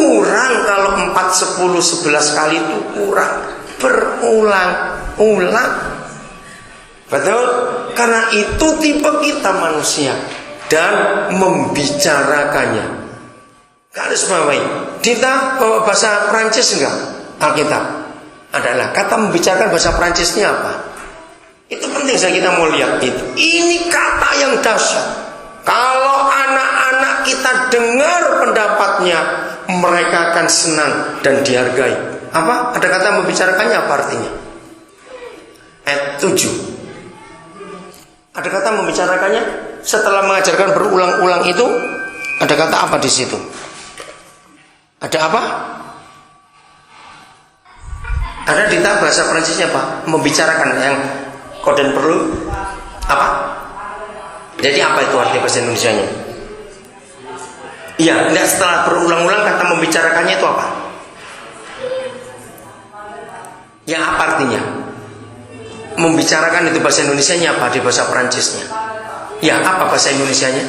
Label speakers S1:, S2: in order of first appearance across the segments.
S1: kurang kalau 4, 10, 11 kali itu kurang. Berulang-ulang. Betul? Karena itu tipe kita manusia. Dan membicarakannya. Garis bawahi. Kita bahasa Prancis enggak? Alkitab adalah kata membicarakan bahasa Prancisnya apa? Itu penting saya kita mau lihat itu. Ini kata yang dahsyat. Kalau anak-anak kita dengar pendapatnya, mereka akan senang dan dihargai. Apa? Ada kata membicarakannya apa artinya? Ayat 7. Ada kata membicarakannya? Setelah mengajarkan berulang-ulang itu, ada kata apa di situ? Ada apa? Ada di bahasa Prancisnya Pak, membicarakan yang koden perlu apa? Jadi apa itu arti bahasa Indonesianya? Iya, enggak, setelah berulang-ulang kata membicarakannya itu apa? Ya, apa artinya? Membicarakan itu bahasa Indonesianya apa di bahasa Prancisnya? Ya, apa bahasa Indonesianya?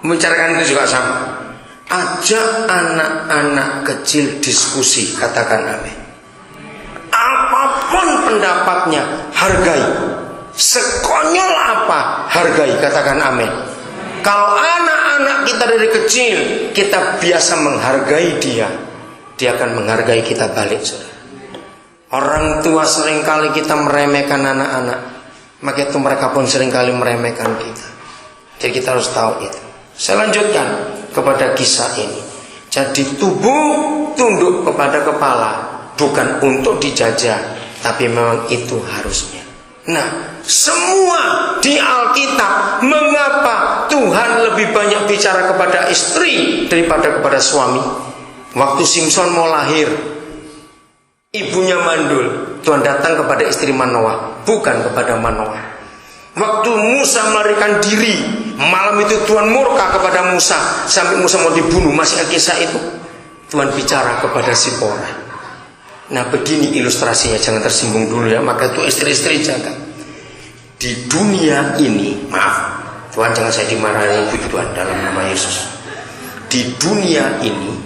S1: Membicarakan itu juga sama. Ajak anak-anak kecil diskusi, katakan amin. Apapun pendapatnya, hargai. Sekonyol apa, hargai, katakan amin. Kalau anak-anak kita dari kecil, kita biasa menghargai dia, dia akan menghargai kita balik, saudara. Orang tua seringkali kita meremehkan anak-anak, maka itu mereka pun seringkali meremehkan kita. Jadi kita harus tahu itu. Saya lanjutkan kepada kisah ini. Jadi tubuh tunduk kepada kepala, bukan untuk dijajah, tapi memang itu harusnya. Nah, semua di Alkitab, mengapa Tuhan lebih banyak bicara kepada istri daripada kepada suami? Waktu Simpson mau lahir, ibunya mandul, Tuhan datang kepada istri Manoah, bukan kepada Manoah. Waktu Musa melarikan diri, malam itu Tuhan murka kepada Musa sampai Musa mau dibunuh, masih kisah itu. Tuhan bicara kepada Sipora. Nah, begini ilustrasinya, jangan tersinggung dulu ya. Maka itu istri-istri jaga. Di dunia ini, maaf, Tuhan jangan saya dimarahin itu Tuhan dalam nama Yesus. Di dunia ini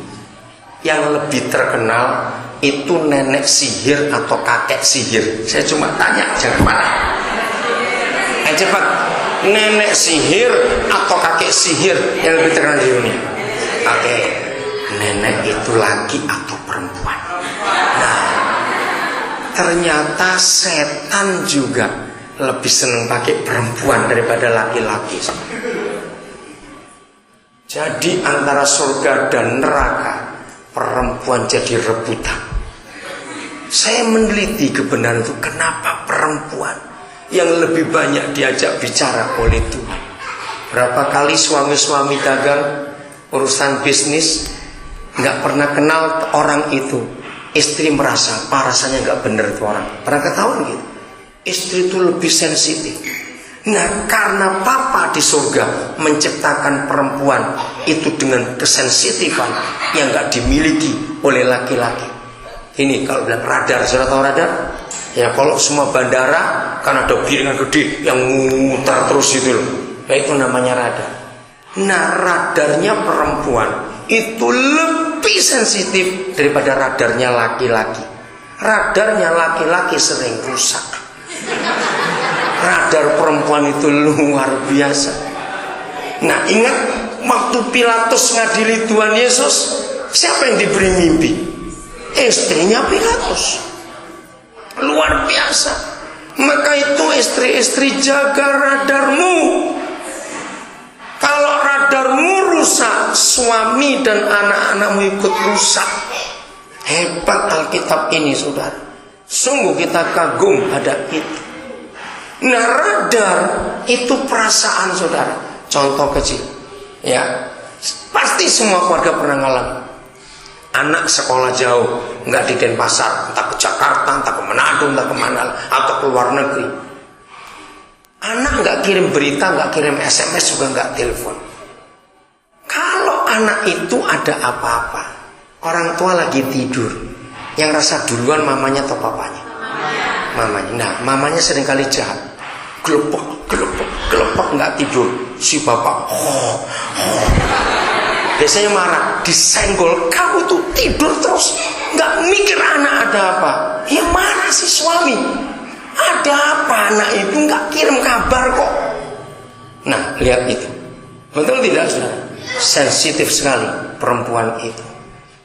S1: yang lebih terkenal itu nenek sihir atau kakek sihir. Saya cuma tanya, jangan marah. Cepat, nenek sihir atau kakek sihir yang lebih terkenal di dunia? Oke, nenek itu laki atau perempuan? Nah, ternyata setan juga lebih senang pakai perempuan daripada laki-laki. Jadi antara surga dan neraka, perempuan jadi rebutan. Saya meneliti kebenaran itu, kenapa perempuan yang lebih banyak diajak bicara oleh Tuhan. Berapa kali suami-suami dagang urusan bisnis nggak pernah kenal orang itu, istri merasa rasanya nggak bener itu orang. Pernah ketahuan gitu? Istri itu lebih sensitif. Nah, karena Papa di surga menciptakan perempuan itu dengan kesensitifan yang nggak dimiliki oleh laki-laki. Ini kalau bilang radar, sudah tahu radar? Ya, kalau semua bandara kan ada piringan gede yang muter terus itu loh. Ya, itu namanya radar. Nah, radarnya perempuan itu lebih sensitif daripada radarnya laki-laki. Radarnya laki-laki sering rusak. Radar perempuan itu luar biasa. Nah, ingat waktu Pilatus ngadili Tuhan Yesus, siapa yang diberi mimpi? Istrinya Pilatus. Luar biasa. Maka itu istri-istri, jaga radarmu. Kalau radarmu rusak, suami dan anak-anakmu ikut rusak. Hebat Alkitab ini, saudara. Sungguh kita kagum ada itu. Nah, radar itu perasaan, saudara. Contoh kecil, ya, pasti semua keluarga pernah ngalamin. Anak sekolah jauh, nggak di Denpasar, entah ke Jakarta, entah ke Manado, entah ke mana, atau ke luar negeri. Anak nggak kirim berita, nggak kirim SMS, juga nggak telepon. Kalau anak itu ada apa-apa, orang tua lagi tidur, yang rasa duluan mamanya atau papanya? Mamanya. Nah, mamanya seringkali jahat, gelepek, nggak tidur. Si bapak, biasanya marah, disenggol, kamu tuh tidur terus, nggak mikir anak ada apa. Ya marah si suami, ada apa anak itu nggak kirim kabar kok. Nah lihat itu, betul tidak saudara? Sensitif sekali perempuan itu.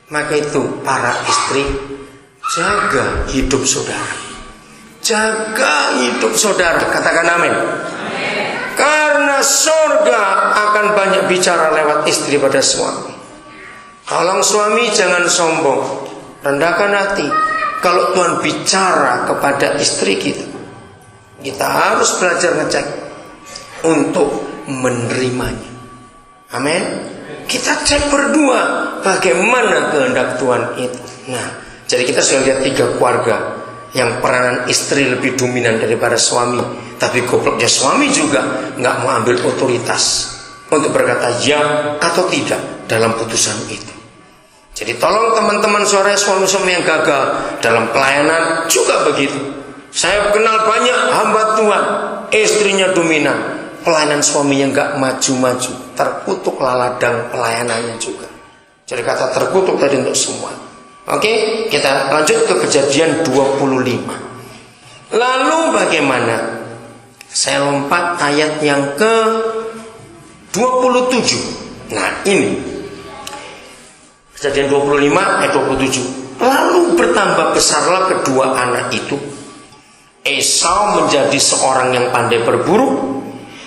S1: Maka itu para istri, jaga hidup saudara, jaga hidup saudara. Katakan amin. Karena surga akan banyak bicara lewat istri pada suami. Tolong suami jangan sombong, rendahkan hati. Kalau Tuhan bicara kepada istri kita, kita harus belajar ngecek untuk menerimanya. Amin. Kita cek berdua bagaimana kehendak Tuhan itu. Nah, jadi kita sudah lihat 3 keluarga yang peranan istri lebih dominan daripada suami. Tapi gobloknya suami juga nggak mau ambil otoritas untuk berkata ya atau tidak dalam putusan itu. Jadi tolong teman-teman suara suami-suami yang gagal dalam pelayanan juga begitu. Saya kenal banyak hamba Tuhan, istrinya dominan, pelayanan suaminya nggak maju-maju, terkutuk laladang pelayanannya juga. Jadi kata terkutuk tadi untuk semua. Oke, kita lanjut ke Kejadian 25. Lalu bagaimana? Saya lompat ayat yang ke 27. Nah ini Kejadian 25 ayat 27. Lalu bertambah besarlah kedua anak itu. Esau menjadi seorang yang pandai berburu,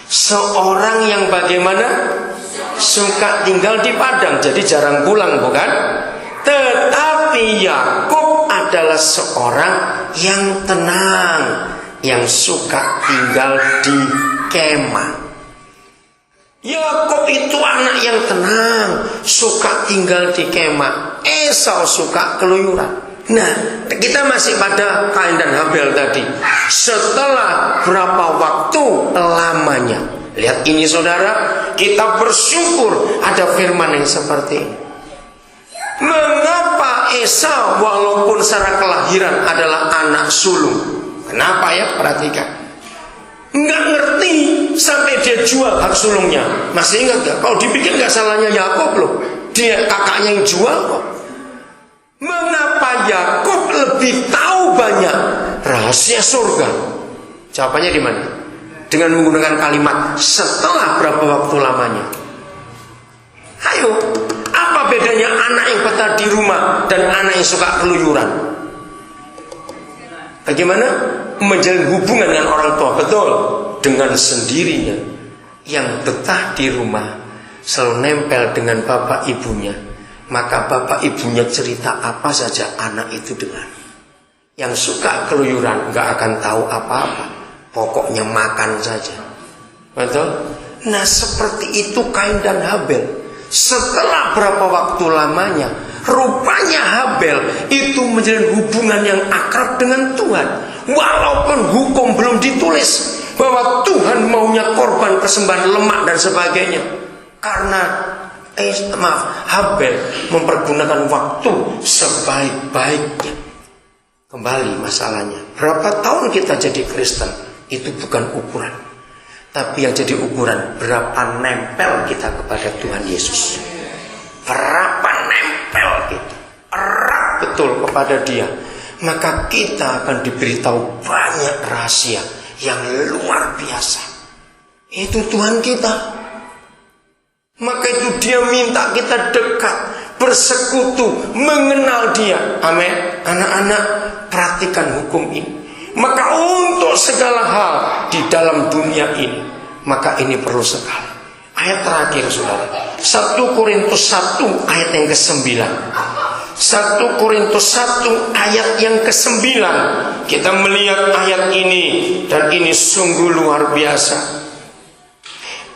S1: seorang yang bagaimana? Suka tinggal di padang, jadi jarang pulang, bukan? Tetapi Yakub adalah seorang yang tenang, yang suka tinggal di kemah. Yakub itu anak yang tenang, suka tinggal di kemah. Esau suka keluyuran. Nah, kita masih pada Kain dan Habel tadi. Setelah berapa waktu lamanya? Lihat ini saudara, kita bersyukur ada firman yang seperti ini. Mengapa Esau walaupun secara kelahiran adalah anak sulung? Kenapa ya? Perhatikan. Nggak ngerti sampai dia jual hak sulungnya. Masih ingat gak? Kalau dipikir nggak salahnya Yakub loh. Dia kakaknya yang jual kok. Mengapa Yakub lebih tahu banyak rahasia surga? Jawabannya di mana? Dengan menggunakan kalimat setelah berapa waktu lamanya. Ayo, apa bedanya anak yang betah di rumah dan anak yang suka keluyuran? Bagaimana menjalin hubungan dengan orang tua? Betul, dengan sendirinya. Yang betah di rumah selalu nempel dengan bapak ibunya, maka bapak ibunya cerita apa saja anak itu dengar. Yang suka keluyuran gak akan tahu apa-apa, pokoknya makan saja. Betul? Nah seperti itu Kain dan Habel. Setelah berapa waktu lamanya, rupanya Habel itu menjalin hubungan yang akrab dengan Tuhan. Walaupun hukum belum ditulis bahwa Tuhan maunya korban persembahan lemak dan sebagainya. Karena Habel mempergunakan waktu sebaik-baiknya. Kembali masalahnya, berapa tahun kita jadi Kristen itu bukan ukuran, tapi yang jadi ukuran berapa nempel kita kepada Tuhan Yesus. Berapa nempel kita erat betul kepada Dia, maka kita akan diberitahu banyak rahasia yang luar biasa. Itu Tuhan kita. Maka itu Dia minta kita dekat, bersekutu, mengenal Dia. Amin. Anak-anak, perhatikan hukum ini. Maka untuk segala hal di dalam dunia ini, maka ini perlu sekali. Ayat terakhir saudara, 1 Korintus 1 ayat yang ke-9. 1 Korintus 1 ayat yang ke-9. Kita melihat ayat ini, dan ini sungguh luar biasa.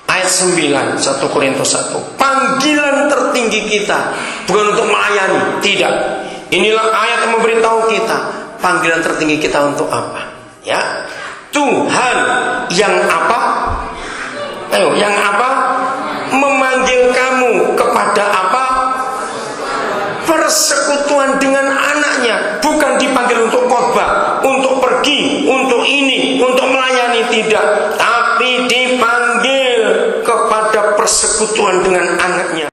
S1: Ayat 9, 1 Korintus 1. Panggilan tertinggi kita bukan untuk melayani, tidak. Inilah ayat yang memberitahu kita panggilan tertinggi kita untuk apa? Ya, Tuhan yang apa? Ayo, yang apa? Memanggil kamu kepada apa? Persekutuan dengan anaknya. Bukan dipanggil untuk khotbah, untuk pergi, untuk ini, untuk melayani, tidak. Tapi dipanggil kepada persekutuan dengan anaknya.